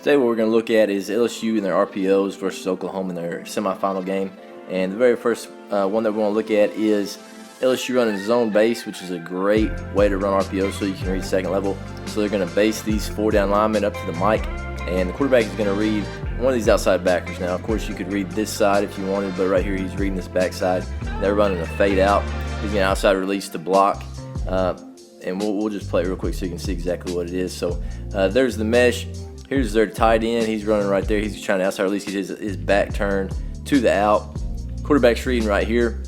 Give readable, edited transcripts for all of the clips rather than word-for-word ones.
Today what we're going to look at is LSU and their RPOs versus Oklahoma in their semifinal game. And the very first one that we want to look at is LSU running zone base, which is a great way to run RPO so you can read second level. So they're going to base these 4 down linemen up to the mic, and the quarterback is going to read one of these outside backers. Now, of course, you could read this side if you wanted, but right here he's reading this backside. They're running a fade out. He's going to outside release to block. And we'll just play it real quick so you can see exactly what it is. So there's the mesh. Here's their tight end. He's running right there. He's trying to outside release. He has his back turned to the out. Quarterback's reading right here.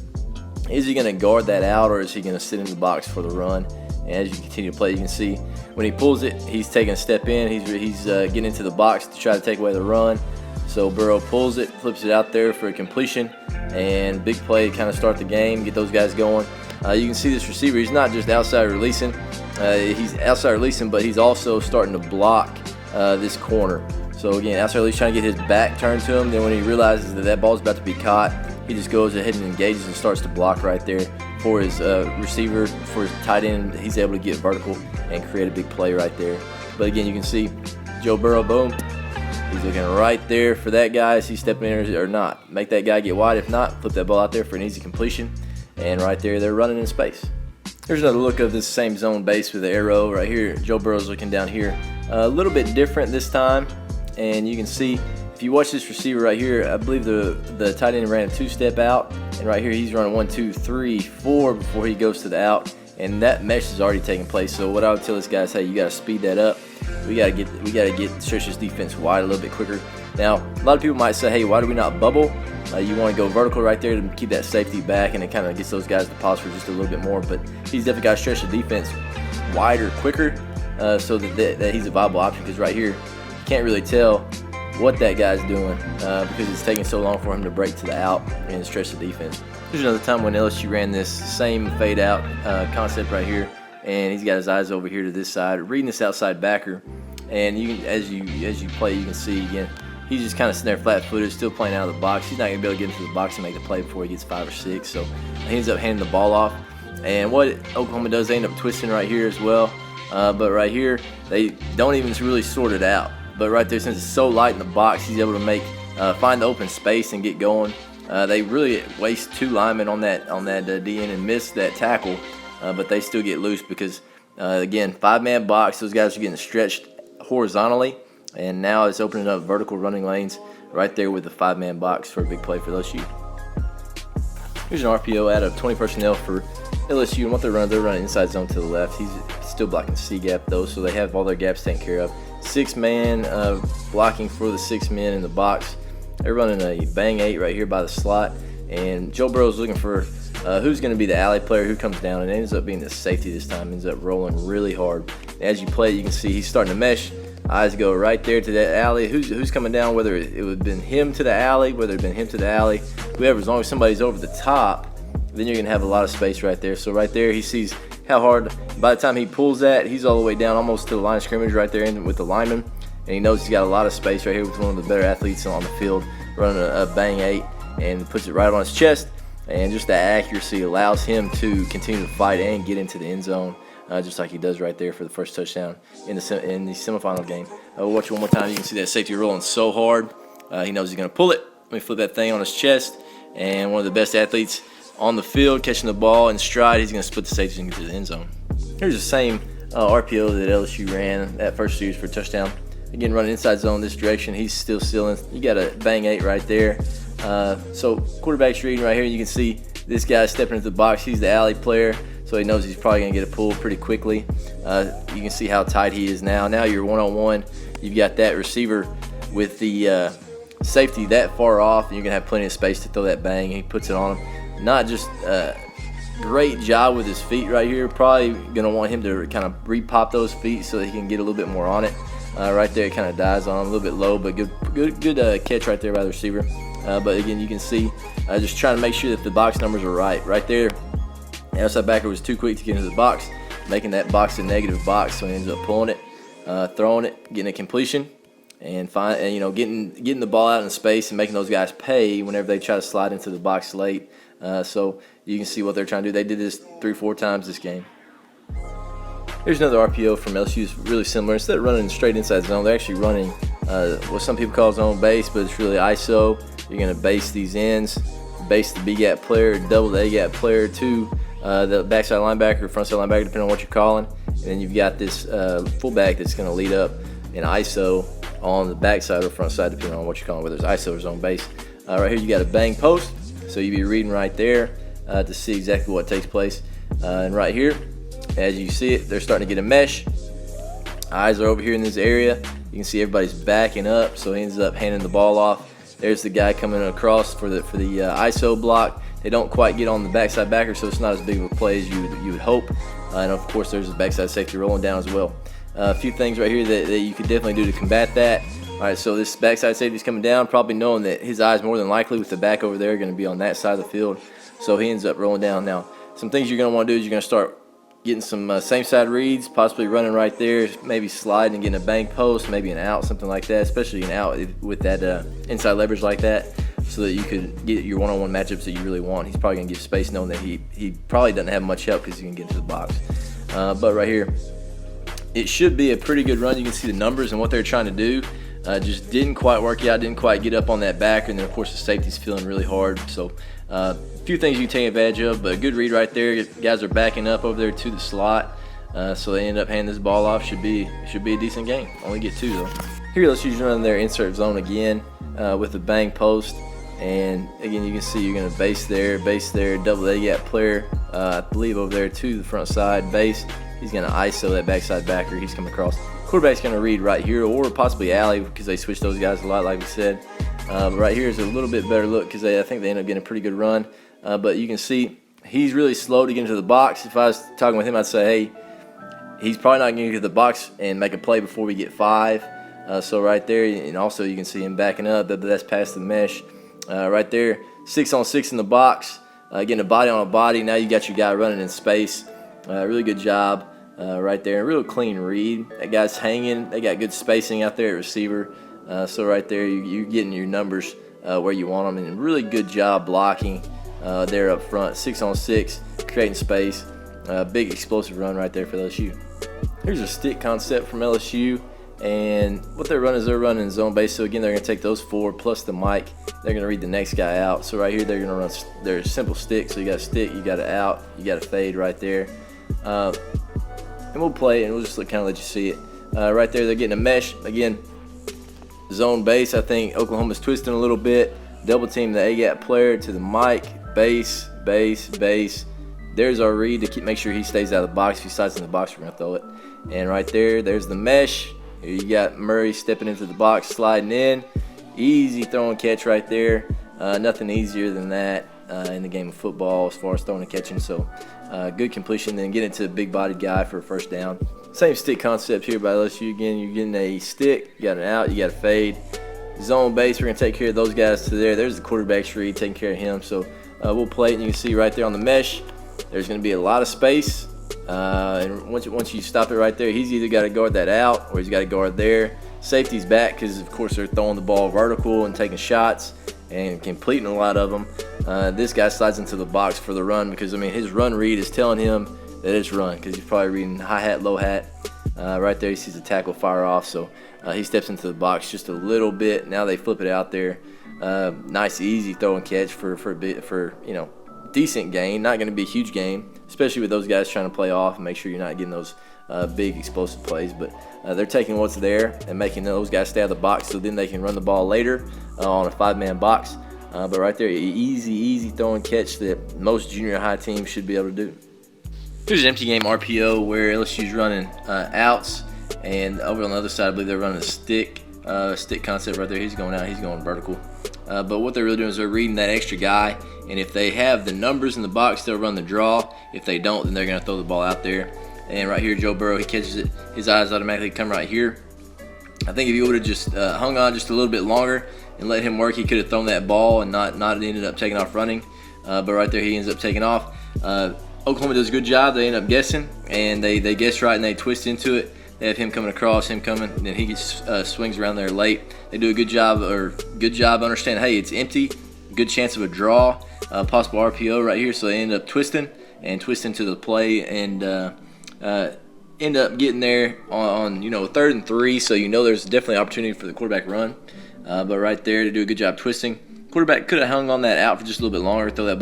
Is he going to guard that out, or is he going to sit in the box for the run? And as you continue to play, you can see when he pulls it, he's taking a step in. He's getting into the box to try to take away the run. So Burrow pulls it, flips it out there for a completion, and big play to kind of start the game, get those guys going. You can see this receiver, he's not just outside releasing. He's outside releasing, but he's also starting to block this corner. So again, outside release, trying to get his back turned to him. Then when he realizes that ball's about to be caught, he just goes ahead and engages and starts to block right there for his receiver, for his tight end. He's able to get vertical and create a big play right there. But again, you can see Joe Burrow, boom. He's looking right there for that guy. Is he stepping in or not? Make that guy get wide. If not, flip that ball out there for an easy completion. And right there, they're running in space. Here's another look of this same zone base with the arrow right here. Joe Burrow's looking down here. A little bit different this time. And you can see, if you watch this receiver right here, I believe the tight end ran a 2-step out. And right here, he's running 1, 2, 3, 4 before he goes to the out. And that mesh is already taking place. So what I would tell this guy is, hey, you got to speed that up. We got to stretch this defense wide a little bit quicker. Now, a lot of people might say, hey, why do we not bubble? You want to go vertical right there to keep that safety back, and it kind of gets those guys to pause for just a little bit more. But he's definitely got to stretch the defense wider, quicker, so that he's a viable option. Because right here, you can't really tell what that guy's doing because it's taking so long for him to break to the out and stretch the defense. There's another time when LSU ran this same fade out concept right here, and he's got his eyes over here to this side, reading this outside backer. And you can, as you play, you can see again, he's just kind of sitting there flat-footed, still playing out of the box. He's not going to be able to get into the box and make the play before he gets 5 or 6. So he ends up handing the ball off. And what Oklahoma does, they end up twisting right here as well. But right here, they don't even really sort it out. But right there, since it's so light in the box, he's able to find the open space and get going. They really waste 2 linemen on that DN and miss that tackle. But they still get loose because, again, 5-man box. Those guys are getting stretched horizontally. And now it's opening up vertical running lanes right there with the 5-man box for a big play for LSU. Here's an RPO out of 20 personnel for LSU, and what they're running inside zone to the left. He's still blocking C gap though, so they have all their gaps taken care of. 6-man blocking for the 6 men in the box. They're running a bang 8 right here by the slot, and Joe Burrow's looking for who's going to be the alley player who comes down, and it ends up being the safety this time. Ends up rolling really hard. As you play, you can see he's starting to mesh. Eyes go right there to that alley. Who's coming down? Whether it would have been him to the alley, whether it had been him to the alley, whoever. As long as somebody's over the top, then you're gonna have a lot of space right there. So right there, he sees how hard. By the time he pulls that, he's all the way down, almost to the line of scrimmage right there with the lineman, and he knows he's got a lot of space right here with one of the better athletes on the field, running a bang 8, and puts it right on his chest. And just that accuracy allows him to continue to fight and get into the end zone. Just like he does right there for the first touchdown in the semifinal game. We'll watch it one more time. You can see that safety rolling so hard. He knows he's going to pull it. Let me flip that thing on his chest. And one of the best athletes on the field catching the ball in stride. He's going to split the safety and get to the end zone. Here's the same RPO that LSU ran that first series for a touchdown. Again, running inside zone this direction. He's still sealing. You got a bang 8 right there. So quarterback's reading right here. You can see this guy stepping into the box. He's the alley player. So he knows he's probably going to get a pull pretty quickly. You can see how tight he is now. Now you're one-on-one. You've got that receiver with the safety that far off, and you're going to have plenty of space to throw that bang. He puts it on him. Not just great job with his feet right here. Probably going to want him to kind of re-pop those feet so that he can get a little bit more on it. Right there, it kind of dies on him. A little bit low, but good catch right there by the receiver. But again, you can see just trying to make sure that the box numbers are right. Right there. The outside backer was too quick to get into the box, making that box a negative box, so he ends up pulling it, throwing it, getting a completion, and getting the ball out in space and making those guys pay whenever they try to slide into the box late. So you can see what they're trying to do. They did this 3-4 times this game. Here's another RPO from LSU. It's really similar. Instead of running straight inside zone, they're actually running what some people call zone base, but it's really ISO. You're going to base these ends, base the B gap player, double the A gap player to the backside linebacker, frontside linebacker, depending on what you're calling. And then you've got this fullback that's going to lead up in ISO on the backside or front side, depending on what you're calling, whether it's ISO or zone base. Right here, you got a bang post, so you'll be reading right there to see exactly what takes place. And right here, as you see it, they're starting to get a mesh. Eyes are over here in this area. You can see everybody's backing up, so he ends up handing the ball off. There's the guy coming across for the ISO block. They don't quite get on the backside backer, so it's not as big of a play as you would hope. And of course, there's the backside safety rolling down as well. A few things right here that you could definitely do to combat that. All right, so this backside safety is coming down, probably knowing that his eyes more than likely with the back over there are going to be on that side of the field. So he ends up rolling down. Now, some things you're going to want to do is you're going to start getting some same side reads, possibly running right there, maybe sliding and getting a bang post, maybe an out, something like that, especially an out with that inside leverage like that, so that you could get your one-on-one matchups that you really want. He's probably going to give space knowing that he probably doesn't have much help because he can get into the box. But right here, it should be a pretty good run. You can see the numbers and what they're trying to do. Just didn't quite work out, didn't quite get up on that back, and then of course the safety's feeling really hard. So a few things you can take advantage of, but a good read right there. Guys are backing up over there to the slot, so they end up handing this ball off. Should be a decent game. Only get 2 though. Here, let's use run their insert zone again with the bang post, and again you can see you're going to base there, double the A gap player, I believe over there to the front side base. He's going to ISO that backside backer. He's coming across. Quarterback's going to read right here, or possibly alley, because they switch those guys a lot, like we said. But right here is a little bit better look because I think they end up getting a pretty good run. But you can see he's really slow to get into the box. If I was talking with him, I'd say, hey, he's probably not going to get to the box and make a play before we get 5. So right there, and also you can see him backing up. That's past the mesh. Right there, 6-on-6 in the box. Getting a body on a body. Now you got your guy running in space. Really good job right there. Real clean read. That guy's hanging. They got good spacing out there at receiver. So right there, you're getting your numbers where you want them. And really good job blocking there up front. 6-on-6, creating space. Big explosive run right there for LSU. Here's a stick concept from LSU. And what they're running zone base. So again, they're going to take those 4 plus the mic. They're going to read the next guy out. So right here, they're going to run their simple stick. So you got a stick, you got an out, you got a fade right there. And we'll play it, and we'll just kind of let you see it. Right there, they're getting a mesh. Again, zone base. I think Oklahoma's twisting a little bit. Double team the A-gap player to the mic. Base. There's our read to make sure he stays out of the box. If he slides in the box, we're going to throw it. And right there's the mesh. Here you got Murray stepping into the box, sliding in. Easy throw and catch right there. Nothing easier than that in the game of football as far as throwing and catching. So good completion, then get into a big-bodied guy for a first down. Same stick concept here by LSU. Again, you're getting a stick, you got an out, you got a fade. Zone base, we're going to take care of those guys to there. There's the quarterback's read, taking care of him. So we'll play it, and you can see right there on the mesh, there's going to be a lot of space. And once you stop it right there, he's either got to guard that out or he's got to guard there. Safety's back because, of course, they're throwing the ball vertical and taking shots and completing a lot of them. This guy slides into the box for the run because, I mean, his run read is telling him that it's run because he's probably reading high hat, low hat. Right there, he sees the tackle fire off, so he steps into the box just a little bit. Now they flip it out there. Nice, easy throw and catch for decent gain. Not going to be a huge game, especially with those guys trying to play off and make sure you're not getting those big explosive plays. But they're taking what's there and making those guys stay out of the box so then they can run the ball later on a 5-man box. But right there, easy throw and catch that most junior high teams should be able to do. Here's an empty game RPO where LSU's running outs, and over on the other side, I believe they're running a stick concept right there. He's going out, he's going vertical. But what they're really doing is they're reading that extra guy, and if they have the numbers in the box, they'll run the draw. If they don't, then they're going to throw the ball out there. And right here, Joe Burrow, he catches it. His eyes automatically come right here. I think if he would have just hung on just a little bit longer and let him work, he could have thrown that ball and not ended up taking off running. But right there, he ends up taking off. Oklahoma does a good job. They end up guessing, and they guess right, and they twist into it. They have him coming across, him coming, and then he gets swings around there late. They do a good job understanding, hey, it's empty, good chance of a draw, possible RPO right here. So they end up twisting to the play, and end up getting there on 3rd and 3, so there's definitely opportunity for the quarterback run. But right there to do a good job twisting. Quarterback could have hung on that out for just a little bit longer, threw that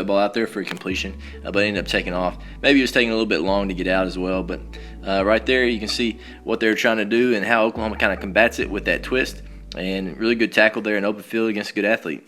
ball out there for a completion, but ended up taking off. Maybe it was taking a little bit long to get out as well, but right there you can see what they're trying to do and how Oklahoma kind of combats it with that twist. And really good tackle there in open field against a good athlete.